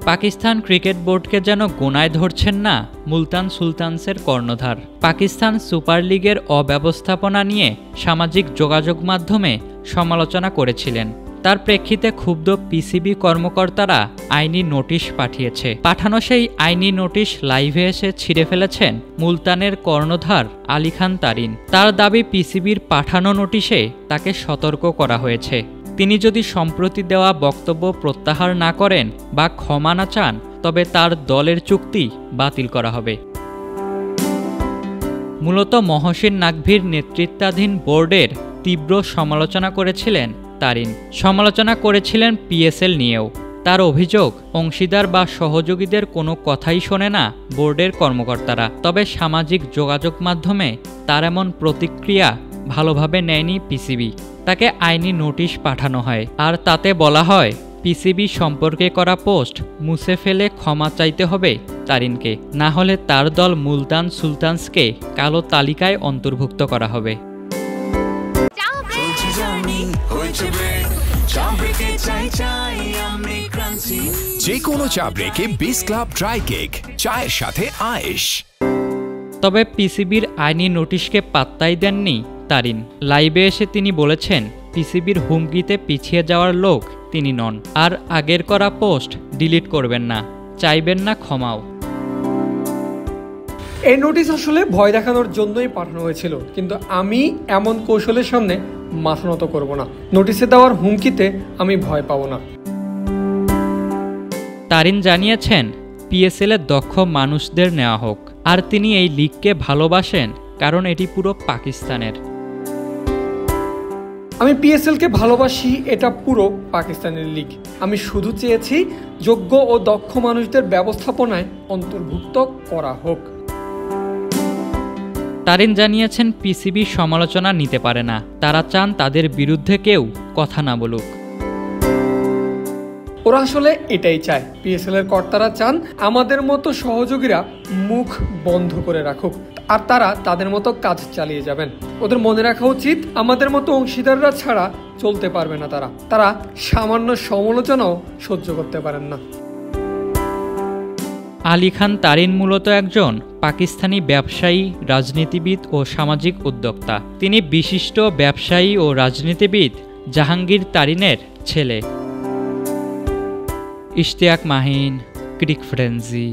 Pakistan cricket বোর্ডকে যেন গোনায় ধরছেন না মুলতান সুলতানসের কর্ণধার। পাকিস্তান সুপার লিগের অব্যবস্থাপনা নিয়ে সামাজিক যোগাযোগ মাধ্যমে সমালোচনা করেছিলেন। তার প্রেক্ষিতে ক্ষুব্ধ পিসিবি কর্মকর্তারা আইনি নোটিশ পাঠিয়েছে। পাঠানো সেই আইনি নোটিশ লাইভে এসে ছিঁড়ে ফেলেছেন মুলতানের কর্ণধার আলী খান তারিন। তার দাবি পিসিবির পাঠানো নোটিশে তাকে সতর্ক করা হয়েছে। তিনি যদি সম্প্রতি দেওয়া বক্তব্য প্রত্যাহার না করেন বা ক্ষমা না চান তবে তার দলের চুক্তি বাতিল করা হবে। মূলত মহসিন নাকভির নেতৃত্বাধীন বোর্ডের তীব্র সমালোচনা করেছিলেন তারিন। সমালোচনা করেছিলেন পিএসএল নিয়েও। তার অভিযোগ, অংশীদার বা সহযোগীদের কোনো কথাই শোনে না বোর্ডের কর্মকর্তারা। তবে সামাজিক যোগাযোগ মাধ্যমে তার এমন প্রতিক্রিয়া ভালোভাবে নেয়নি পিসিবি। তাকে আইনি নোটিশ পাঠানো হয়, আর তাতে বলা হয় পিসিবি সম্পর্কে করা পোস্ট মুছে ফেলে ক্ষমা চাইতে হবে তারিনকে, না হলে তার দল মুলতান সুলতানসকে কালো তালিকায় অন্তর্ভুক্ত করা হবে। যে কোনো চা ব্রেকে বিস ক্লাব ড্রাই কেক, চায়ের সাথে আয়েশ। তবে পিসিবির আইনি নোটিশকে পাত্তাই দেননি তারিন। লাইভে এসে তিনি বলেছেন পিসিবির হুমকিতে পিছিয়ে যাওয়ার লোক তিনি নন, আর আগের করা পোস্ট ডিলিট করবেন না, চাইবেন না ক্ষমাও। এই নোটিশ আসলে ভয় দেখানোর জন্যই পাঠানো হয়েছিল, কিন্তু আমি এমন কৌশলের সামনে মাথা নত করব না। নোটিশে দেওয়ার হুমকিতে আমি ভয় পাবো না। তারিন জানিয়েছেন পিএসএল-এর দক্ষ মানুষদের নেওয়া হোক, আর তিনি এই লিগকে ভালোবাসেন কারণ এটি পুরো পাকিস্তানের। আমি পিএসএলকে ভালোবাসি, এটা পুরো পাকিস্তানের লিগ। আমি শুধু চেয়েছি যোগ্য ও দক্ষ মানুষদের ব্যবস্থাপনায় অন্তর্ভুক্ত করা হোক। তারিন জানিয়েছেন পিসিবি সমালোচনা নিতে পারে না, তারা চান তাদের বিরুদ্ধে কেউ কথা না বলুক। ওরা আসলে এটাই চায়। পিএসএল এর কর্তারা চান আমাদের মতো সহযোগীরা মুখ বন্ধ করে রাখুক, আর তারা তাদের মতো কাজ চালিয়ে যাবেন। ওদের মনে রাখা উচিত আমাদের মতো অংশীদাররা ছাড়া চলতে পারবে না তারা সামান্য সমালোচনাও সহ্য করতে পারেন না। আলী খান তারিন মূলত একজন পাকিস্তানি ব্যবসায়ী, রাজনীতিবিদ ও সামাজিক উদ্যোক্তা। তিনি বিশিষ্ট ব্যবসায়ী ও রাজনীতিবিদ জাহাঙ্গীর তারিনের ছেলে। ইশতিয়াক মাহিন, ক্রিক ফ্রেন্সি।